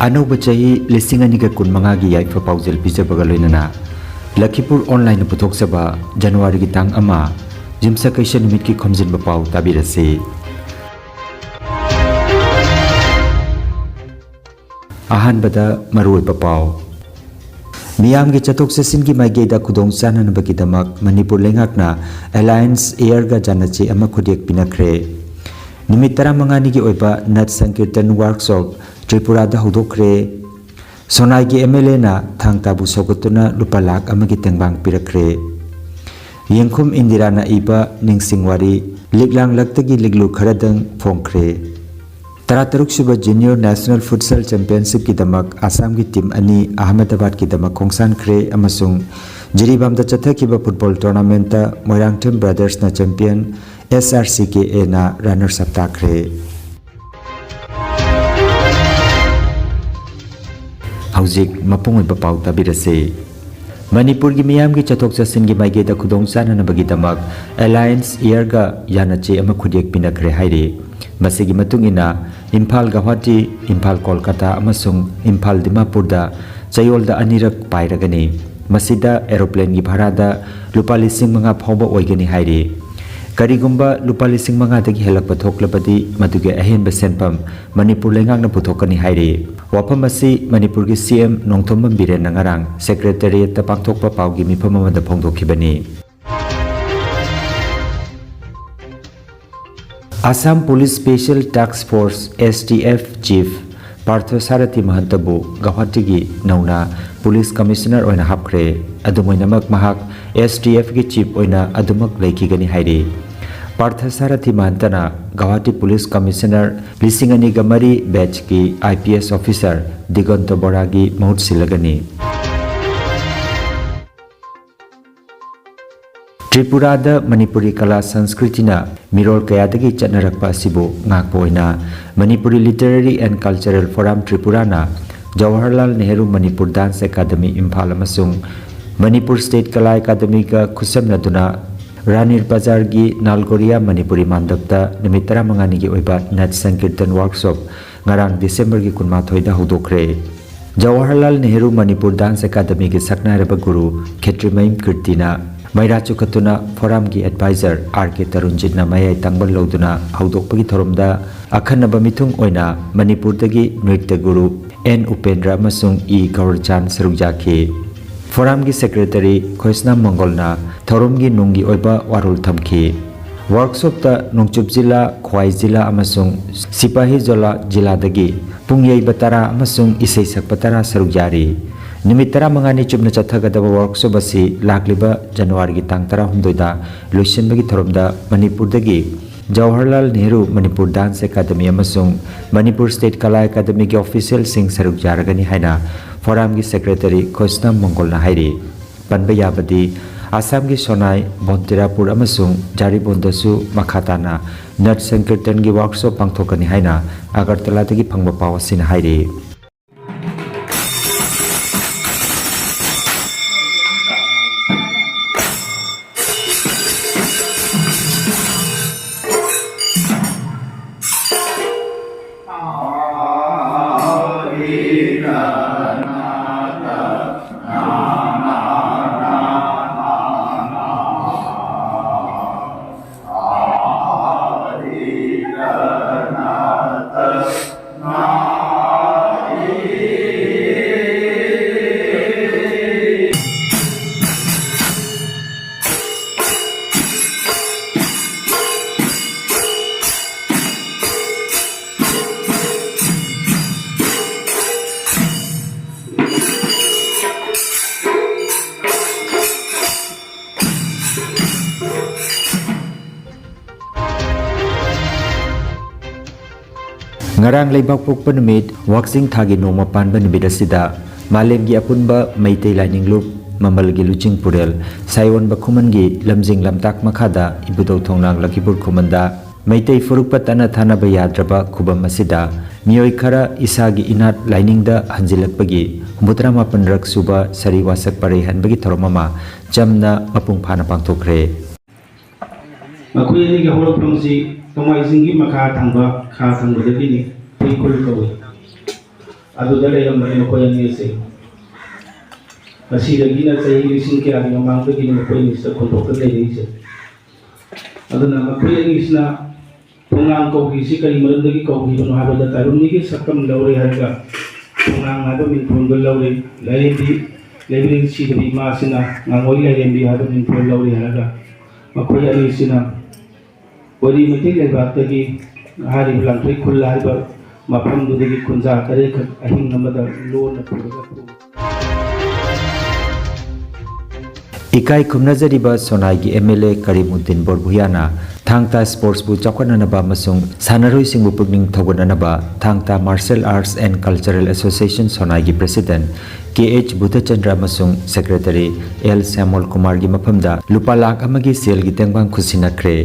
अनौब चाही लिसिंग अनिगा कुन मंगागी याइफा पाउजल पिजबगा लोइनना लखीपुर ऑनलाइन पुथोक्सबा जनवरी की तांग अमा जिमसा कैसे निमित की खोमजिनबा पाउ ताबिरसे अहानबदा मरुइबा पाउ मियाम की चतोक चसिन की माइगेदा खुदोंग चाननबगी दमक मणिपुर लेंगाकना अलायंस एयर गा जानचे अमा खुदेक पिनखरे निमित 15 की ओइबा नट संकीर्तन वर्कशॉप त्रिपुरा दा हौदोखरे सोनाई की एमएलए ना थांग ताबु सौगतुना लुपा लाख अमगी तेंगबांग पिरखरे यंखुम इंदिरा ना इबा निंगसिंगवारी लिगलांग लक्तगी लिगलु खरदंग फोंखरे 13 सुबह जूनियर नेशनल फुटसल चैंपियनशिप की दमक आसाम की टीम अनि अहमदाबाद की दमक खोंसान खरे अमसुंग जिरीबाम दा चथकिबा फुटबॉल टूर्नामेंट मोइरांगथम ब्रदर्स ना चैंपियन SRCKA ना रनर्स अप ताखरे हौजिक मपुंग ओइबा पाउ ताबिरसे मणिपुर की मियाम की चथोक चसिन की माइगेदा खुदोंग चाननबगी दमक अलायंस एयर गा यानचे अमा खुदेक पिनखरे हाइरे मसिगी मतुंगिना इम्फाल गुवाहाटी इम्फाल कोलकाता अमसुंग इम्फाल दिमापुरदा चयोलदा अनिरक पाइरगनी मसिदा एरोप्लेन की भाड़ादा लुपा 5,000 फाउबा ओइगनी हाइरे करिगुम्बा लुपा 5,000 दगी हेलक थोक्लबदी मदुगे अहेनबा सेनपम मणिपुर लेंगांगना पुथोकनी हाइरे वाफम असी मणिपुर की CM नोंगथोंबम बिरेन नंगारांग सेक्रेटरिएट पांथोकपा पाउगी मिफम अमदा फोंदोखिबनी Assam police special task force STF chief Parthasarathi महंतबु गुवाहाटी की नौना पुलिस कमिश्नर ओइना हापख्रे अदुमोइनमक महाक STF की चीफ ओइना अदुमक लेखिगनी हाइरे पार्थसारथी महंतना गुवाहाटी पुलिस कमिश्नर 2002 बैच की IPS ऑफिसर दिगंत बोरागी महूत सिलगनी त्रिपुरा दा मणिपुरी कला संस्कृतिना मिरोल कयादगी चटनरकपा असिबु ngakpoina Manipuri literary and cultural forum Tripura ना जवाहरलाल नेहरू मणिपुर डांस एकेडमी इम्फाल अमसुंग मणिपुर स्टेट कला एकेडमी का खुसमनदुना रानीर बाजार की नालगोरिया मणिपुरी मानदबता निमित 15 की ओइबा नट संकीर्तन वर्कशॉप ngarang दिसंबर की 19 हौदोखरे जवाहरलाल नेहरू मणिपुर डांस एकेडमी की सकनारबा गुरु खेत्रिमयम कीर्तिना मैरा चुकतुना फोरम की एडवाइजर RK तरुणजितना मयाई तंगबल लौदुना हौदोकपगी थोरमदा अखनबा मिथुंग ओइना मणिपुरदगी नृत्य गुरु N उपेंद्र अमसुंग E गौरचांद सरुजाखी फोरम की सेक्रेटरी खोइसनाम मंगोलना थोरम की नुंगी ओइबा वारुल थमखी वर्कशॉप ता नोंगचुप जिला ख्वाई जिला अमसुंग सिपाही जोला जिला दगी पुंगयै बतरा अमसुंग इसै सकपतरा सरुजारी निमित 15 चुपना चथगदबा वर्कशॉप असी लाखलिबा जनवरी की तांग 18 लोइसनबगी थोरमदा मणिपुरदगी जवाहरलाल नेहरू मणिपुर डांस एकेडमी अमसुंग मणिपुर स्टेट कला एकेडमी की ऑफिशियल सिंह सरुक जारगनी हाइना फोरम की सेक्रेटरी खोइसनाम मंगोलना हाइरी पनबा याबदी आसाम की सोनाई बोंतिरापुर अमसुंग जारीबोंदसु मखाताना नट संकीर्तन की वर्कशॉप पांथोकनी हाइना अगरतलादगी फंगबा पाव सिन हाइरी ngarang leibak pokpa numit waksing thagi noma panba numit asida malem gi apunba meitei laininglup mamal gi luching purel saiwon bakhuman gi lamjing lamtak makhada ibudau thongnang Lakhipur khumanda meitei furukpa tana thana ba yadraba khubam asida miyoi khara isagi inat lainingda hanjilakpagi 38 rak suba sari wasak pare hanbagi thoromama jamna mapung phana pangthokre makhui ni gi holok prongsi tomai singi makha thangba kha thangba dagi ni pui kul kawi ꯑꯗꯨꯗ ꯂꯩꯔꯝꯕꯅꯤ ꯃꯈꯣꯏ ꯑꯅꯤ ꯑꯁꯤ ꯉꯁꯤꯗꯒꯤꯅ ꯆꯍꯤ ꯂꯤꯁꯤꯡ ꯀꯌꯥꯒꯤ ꯃꯃꯥꯡꯗꯒꯤꯅꯤ ꯃꯈꯣꯏ ꯑꯅꯤꯁꯤꯗ ꯈꯣꯟꯊꯣꯛꯇ ꯂꯩꯔꯛꯏꯁꯦ ꯑꯗꯨꯅ ꯃꯈꯣꯏ ꯑꯅꯤꯁꯤꯅ ꯊꯣꯡꯅꯥꯡ ꯀꯧꯈꯤꯁꯤ ꯀꯔꯤ ꯃꯔꯝꯗꯒꯤ ꯀꯧꯈꯤꯕꯅꯣ ꯍꯥꯏꯕꯗ ꯇꯥꯏꯕꯪꯒꯤ ꯁꯛꯇꯝ ꯂꯧꯔꯦ ꯍꯥꯏꯔꯒ ꯊꯣꯡꯅꯥꯡ ꯍꯥꯏꯕ ꯃꯤꯡꯊꯣꯟꯗꯣ ꯂꯧꯔꯦ ꯂꯥꯏꯔꯦꯝꯕꯤ ꯂꯩꯕꯤꯔꯦꯟ ꯁꯤꯗꯕꯤ ꯏꯃꯥꯁꯤꯅ ꯉꯥꯡꯉꯣꯏ ꯂꯥꯏꯔꯦꯝꯕꯤ ꯍꯥꯏꯕ ꯃꯤꯡꯊꯣꯟ ꯂꯧꯔꯦ ꯍꯥꯏꯔꯒ ꯃꯈꯣꯏ ꯑꯅꯤꯁꯤꯅ ꯋꯥꯔꯤ ꯃꯩꯇꯩ ꯂꯩꯕꯥꯛꯇꯒꯤ ꯍꯥꯏꯔꯤꯕ ꯂꯥꯡꯊꯣꯏ ꯈꯨꯜ ꯍꯥꯏꯕ ꯃꯐꯝꯗꯨꯗꯒꯤ ꯈꯨꯟꯖꯥ ꯇꯔꯦꯠꯈꯛ ꯑꯍꯤꯡ ꯑꯃꯗ ꯂꯣꯟꯅ ꯄꯨꯔꯒ इकाई खुमनजरिबा सोनाई MLA करीमुद्दीन बोरभुयाना थांगता स्पोर्ट्स बु चौखटननबा मसुंग सानरोई सिंगु पुगनिंग थौगननबा Thangta martial arts and cultural association Sonai की प्रेसिडेंट KH बुद्धचंद्र मसुंग सेक्रेटरी L सैमुअल कुमार की मफमदा लुपा लाख अमगी सेल की तेंगबांग खुसिनख्रे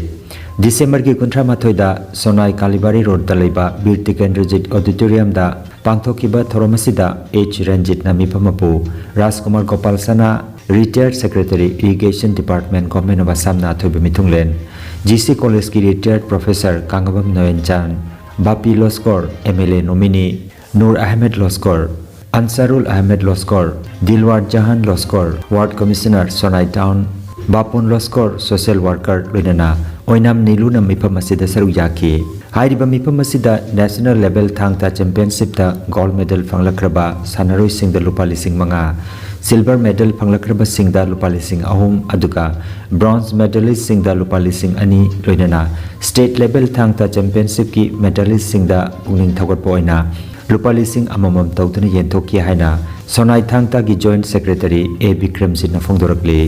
दिसंबर की 38 सोनाई कालीबारी रोड दलेबा बीर टिकेंद्रजीत ऑडिटोरियम दा पांथोकिबा थोरमसिदा H रंजित नमीफमपु Rajkumar Gopal Sana retired secretary irrigation department government of Assam ना थोब मिथुंगलेन GC कॉलेज की retired professor Kangbam Noyan Chan Bapi Laskar MLA nominee Noor Ahmed Laskar Ansarul Ahmed Laskar Dilwar Jahan Laskar ward commissioner Sonai town Bapun Laskar social worker लोइनना ओइनाम नीलुना मिफम असिदा सरुक याखी हाइरिबा मिफम असिदा नेशनल लेवल थांगता चैंपियनशिप दा गोल्ड मेडल फंगलख्रबा सानरोई सिंह दा लुपा लिसिंग मंगा सिल्वर मेडल फंगलख्रबा सिंह दा लुपा लिसिंग अहुम अदुगा ब्रॉन्ज मेडलिस्ट सिंह दा लुपा लिसिंग अनि लोइनना स्टेट लेवल थांगता चैंपियनशिप की मेडलिस्ट सिंह दा पुंगनिंग थगटपा ओइना लुपा लिसिंग अममम तौदुना येंथोकी हाइना सोनाई थांगता की जॉइंट सेक्रेटरी A विक्रमजीत ना फोंदोरकले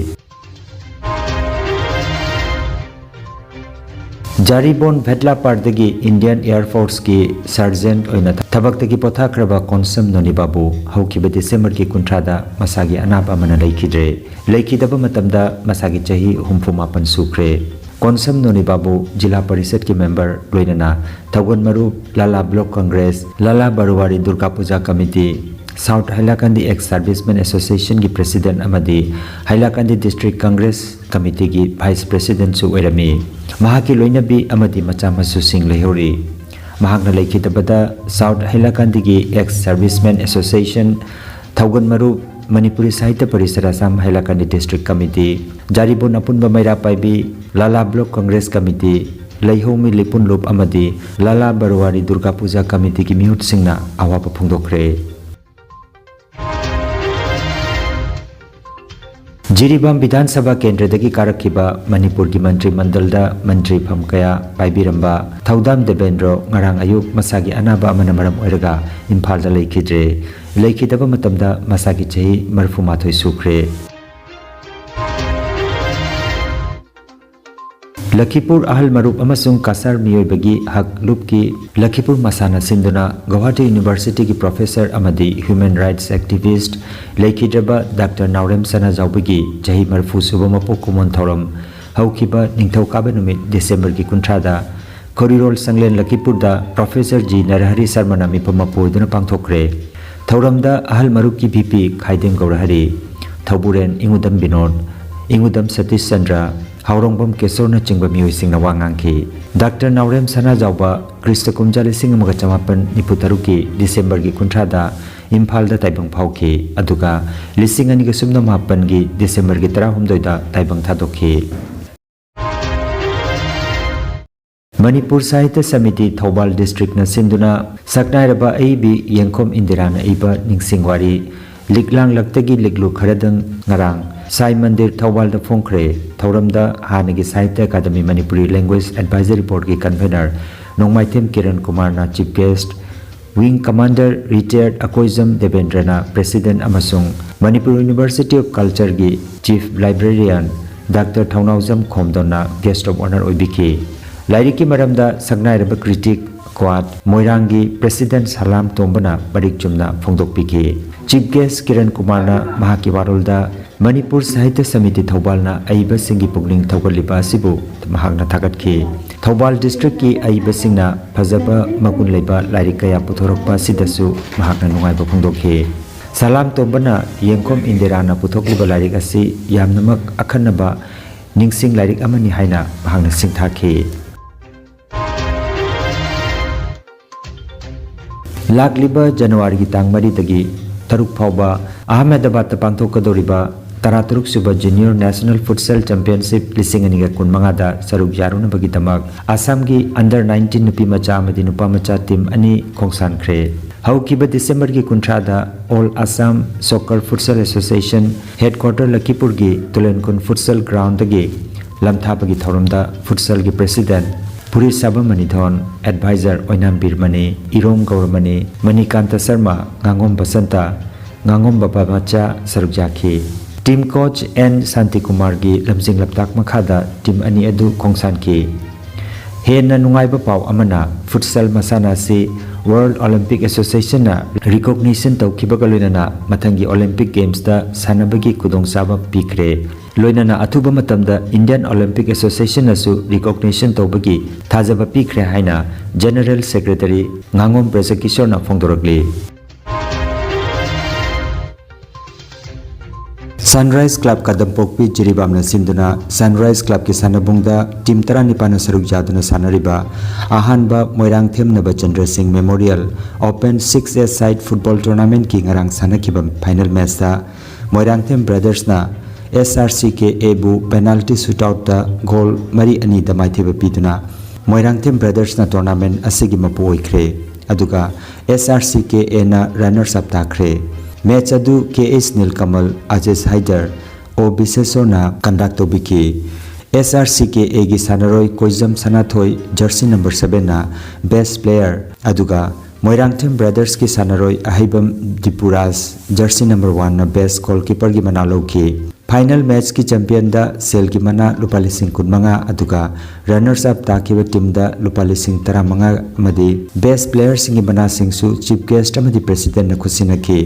जारीबोन भेटला पार्दगी इंडियन एयरफोर्स की सर्जेंट ओइना थबक्तगी पोथाख्रबा कोनसम नोनिबाबू हौकिबा डिसेंबर की कुंथ्रादा मसागी अनाबा मना लैखिद्रे लैखिदबा मतमदा मसागी चही 68 सुख्रे कोनसम नोनिबाबू जिला परिषद की मेंबर लोइनना थगोन मरु Lala block Congress Lala Baruwari Durga Puja committee south Hailakandi ex serviceman association की प्रेसिडेंट अमदी हाइलाकंदी डिस्ट्रिक्ट कांग्रेस कमिटी की वाइस प्रेसिडेंट सु ओइरमी महाकी लोइनबी अमदी मचा मसु सिंह लेहोरी महाकना लेखितबदा साउथ हाइलाकंदी की एक्स सर्विसमैन एसोसिएशन थौगन मरु मणिपुरी साहित्य परिषद असम हाइलाकंदी डिस्ट्रिक्ट कमिटी जारीबोन अपुनबा मैरा पाइबी लाला ब्लॉक कांग्रेस कमिटी लैहोमी लिपुन लुप अमदी लाला बरुवारी दुर्गा पूजा कमिटी की मिहुत सिंहना अवाब फोंदोखरे जिरीबाम विधानसभा केंद्र दगी कारखिबा मणिपुर की मंत्रिमंडल दा मंत्री फम कया पाइबिरंबा थौदाम Devendra ngarang ayuk masagi anaba amana maram oiraga imphal da lekhidre lekhidaba matamda masagi chehi marfumathoi sukre Lakhipur अहल मरुप अमसुंग कासार मियोबगी हक लुप की लखीपुर मसाना सिंधुना गुवाहाटी यूनिवर्सिटी की प्रोफेसर अमदी ह्यूमन राइट्स एक्टिविस्ट लेखिद्रबा डॉक्टर नावरेम सना जाउबगी जही मरफू सुबह मपो कुमन थौरम हौखिबा निंगथौकाबा नुमित डिसेंबर की कुंथ्रादा खोरिरोल संगलेन लखीपुर दा प्रोफेसर जी नरहरि शर्मा ना मिफम मपोइदुना पांगथोखरे थौरमदा अहल मरुप की VP खाइदें गौरहरि थौबुरेन इंगुदम विनोद इंगुदम सतीश चंद्र हाउरोंबम केसोरना चिंगबा मियोइसिंगना वांगांखि डॉक्टर नावरेम सना जाउबा क्रिस्ट कुमजा 1994 की डिसेंबर की कुंथ्रादा इम्फाल दा ताइबंग फाउखि अदुगा 2009 की डिसेंबर की 19 दा ताइबंग थादोखि मणिपुर साहित्य समिति थौबाल डिस्ट्रिक्ट न सिंधुना सकनाइरबा अइबी यंखोम इंदिराना इबा निंगसिंगवारी लिगलांग लक्तगी लिगलु खरदंग ngarang साई मंदिर थौबाल दा फोंखरे थौरमदा हानगी Sahitya Akademi Manipuri language advisory board की कन्वेनर नोंगमाइथेम किरण कुमार ना chief guest wing commander retired Akoijam देवेंद्रना प्रेसिडेंट अमसुंग मणिपुर यूनिवर्सिटी ऑफ कल्चर की चीफ लाइब्रेरियन डॉक्टर थौनाउजम खोमदोना गेस्ट ऑफ ऑनर ओइबिकी लाइरिक की मरमदा सकनाइरबा क्रिटिक क्वाद मोइरांगी प्रेसिडेंट सलाम तोंबना बरिक चुमना फोंदोकपिकी चीफ गेस्ट किरण कुमार ना महाकी वारोलदा मणिपुर साहित्य समिति थौबालना अइबा सिंगी पुगनिंग थौगलिबा सिबु महाकना थागतखि थौबाल डिस्ट्रिक्ट की अइबा सिंगना फजबा मगुन लेबा लाइरिक कया पुथोरकपा सिदसु महाकना नुंगाइबा फोंदोखि सलाम तोंबना यंखोम इंदिराना पुथोकलिबा लाइरिक असि यामनमक अखन्नबा निंगसिंग lyric अमनि हाइना महाकना सिंथाखि Lakliba January ki tang mari dagi taruk phauba Ahmedabad ta pangthokadoriba Taraturuk Suba Junior National Futsal Championship Lising Aniga Kunmangada Saruk Yaruna Bagitamak Assam ki Under 19 Nupi Macha Amadi Nupa Macha Team Ani Khongsan Kre Haukiba December ki Kuntrada All Assam Soccer Futsal Association Headquarter Lakhipur ki Tulenkun Futsal Ground dagi Lamthapagi Thorumda Futsal ki President Puri Sabamanithon Advisor Oinam Birmane Irom Gauramane Manikanta Sharma Ngangom Basanta Ngangom Baba Macha Saruk Jakhi Team coach N Santi Kumar gi lamjing laptak makhada team ani adu khongsan ki hena nungaiba pau amana futsal masana si World Olympic Association na recognition tawkiba loinana mathangi Olympic Games da sanabagi kudong saba pikre loinana athuba matamda Indian Olympic Association asu recognition tawbagi thajaba pikre haina General Secretary Ngangom Brajakishor na phongdoragli Sunrise Club Kadampokpi Jiribamna Sinduna Sunrise Club ki sanabungda Team Taranipana Saruk Jaduna Sanariba Ahanba Moirang Themnaba Chandra Singh Memorial Open 6-a-side Football Tournament ki ngarang sanakibam final match da Moirang Them Brothers na SRCK Ebu penalty shootout da goal mari ani da maithiba piduna Moirang Them Brothers na tournament asigi mapu oikre aduga SRCK na runners up takre Match adu KS Nilkamal Aziz Haider O Bisesona conduct obiki SRCK gi sanaroi Koizam Sanathoi jersey number 7 na best player aduga Moirangthem Brothers ki sanaroi Ahibam Dipuras jersey number 1 na best goalkeeper gi manalo ki final match ki champion da sel ki mana lupali sing kunmanga aduga runners up takiba team da lupali sing taramanga amadi best player singi mana singsu chief guest amadi president na khusina ki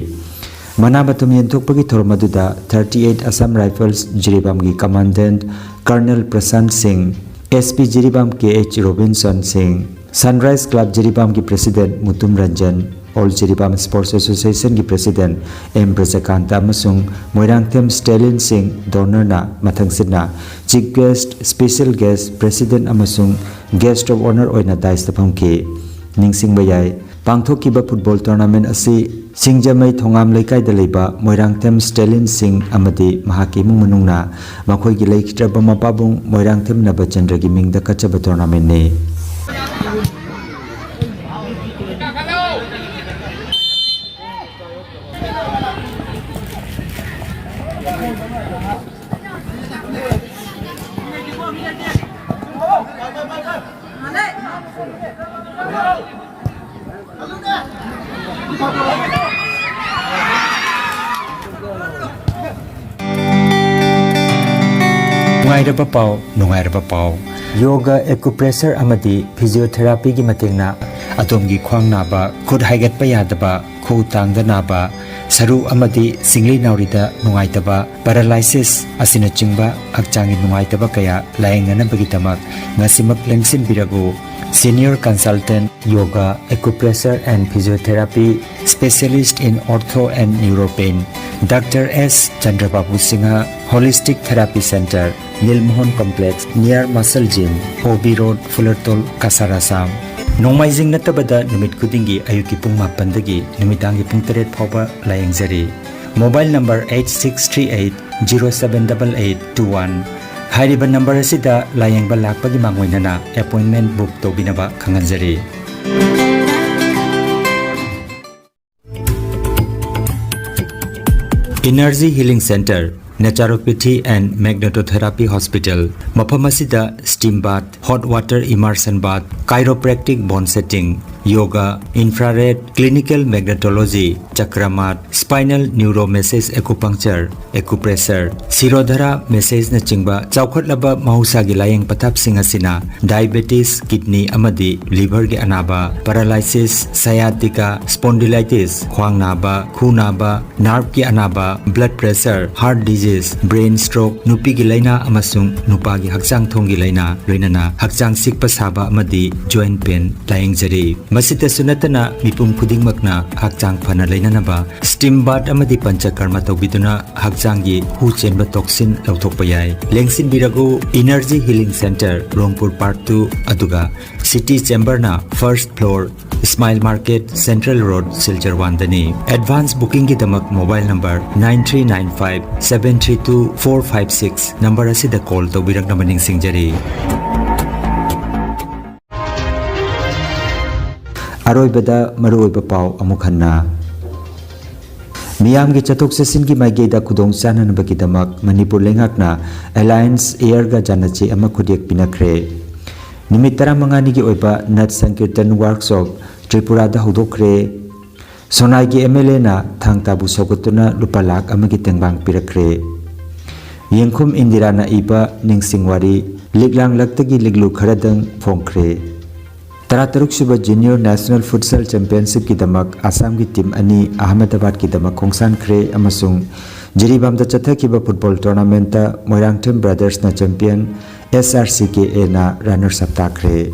Manabatum Yentukpagi Thormaduda 38 Assam Rifles Jiribam ki Commandant Colonel Prasant Singh SP Jiribam KH Robinson Singh Sunrise Club Jiribam ki President Mutum Ranjan All Jiribam Sports Association ki President M. Brajakanta Amasung Moirangthem Stalin Singh Donor na Mathangsidna Chief Guest Special Guest President Amasung Guest of Honor Oina Daistapam ki Ningsing Bayai Pangthokiba Football Tournament asi Singjamai Thongam Laikai da leiba Moirangthem Stalin Singh amadi mahaki mung manungna makhoi gi laikhitraba mapabung Moirangthem Nabachandra gi mingda kachaba tournament ne Nungairaba Pao Yoga acupressure amadi physiotherapy gi matengna adomgi khwang naba khud haigat pa yadaba khu tangda naba saru amadi singli naurida nungaitaba paralysis asina chingba hakchangi nungaitaba kaya laengana bagitamak ngasimak lengsin birago Senior Consultant Yoga Acupressure and Physiotherapy Specialist in Ortho and Neuropain Dr. S. Chandrababu Singha Holistic Therapy Center Nilmohon Complex near Muscle Gym OB Road Fullertol Kasarasam Nongmaijing natabada numit kudingi ayuki pung mapandagi numitangi pung 3 phawba layengzari Mobile number 8638078821 Hariba number asida layeng balak pagi mangoinana appointment book to binaba khanganjari Energy Healing Center Naturopathy and Magnetotherapy Hospital Mapamasida Steam Bath Hot Water Immersion Bath Chiropractic Bone Setting Yoga Infrared Clinical Magnetology Chakramat Spinal Neuro Massage Acupuncture Acupressure Sirodhara Massage na chingba chawkhatlaba mahusagi layeng pathap sing asina Diabetes Kidney amadi Liver gi anaba Paralysis Sciatica Spondylitis khwang naba khu naba Nerve gi anaba Blood Pressure Heart Disease Brain Stroke Nupi gi laina amasung nupa gi hakchang thong gi laina loinana hakchang sikpa saba amadi Joint Pain layeng jari Masita sunatana mipum khuding makna hakchang phana lainanaba Steam Bath amadi panchakarma tawbiduna hakchangi hu chenba toxin lauthokpa yai lengsin birago Energy Healing Center Rongpur Part 2 aduga City Chamber na first floor Smile Market Central Road Silchar 1 dani. Advance booking ki damak mobile number 9395-732-456 number asida call to birak namaning singjari. Aroy bada maroy ba pao amukhanna. Miyam ki chatok sesin ki maigeda kudong sanan ba ki damak Manipur lengak na Alliance Air ga janachi ama khudiak pinakre. Nimit 15 ki oiba Nat Sankirtan workshop Tripura da hodokre. Sonai ki MLA na thang tabu sogotuna lupa lakh amagi tengbang pirakre. Yengkhum Indira na iba ningsingwari liglang laktagi liglu kharadang phongkre. 13 suba Junior National Futsal Championship ki damak Assam ki team ani Ahmedabad ki damak khongsan khre amasung Jiribam da chathakiba football tournament ta Moirangtham Brothers na champion SRCKA na runners up takre.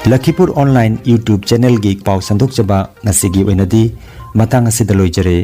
Lakhipur online YouTube channel gi pau sandok chaba ngasigi oinadi matang asidaloi jare.